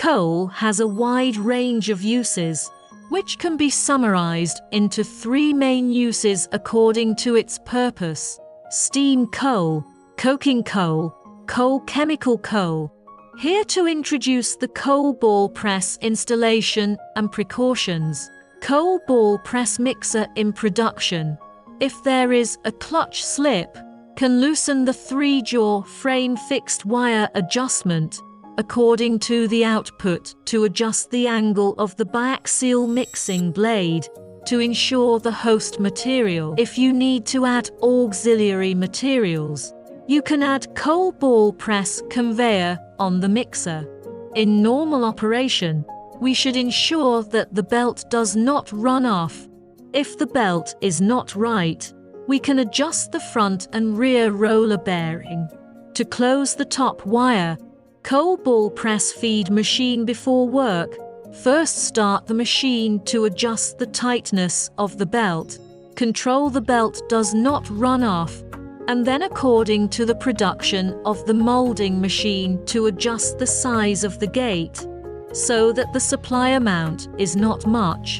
Coal has a wide range of uses, which can be summarized into 3 main uses according to its purpose: steam coal, coking coal, coal chemical coal. Here to introduce the coal ball press installation and precautions. Coal ball press mixer in production, if there is a clutch slip, can loosen the 3-jaw frame fixed wire adjustment according to the output to adjust the angle of the biaxial mixing blade to ensure the host material. If you need to add auxiliary materials, you can add coal ball press conveyor on the mixer. In normal operation, we should ensure that the belt does not run off. If the belt is not right, we can adjust the front and rear roller bearing. To close the top wire, coal ball press feed machine before work, first start the machine to adjust the tightness of the belt, control the belt does not run off, and then according to the production of the molding machine to adjust the size of the gate, so that the supply amount is not much.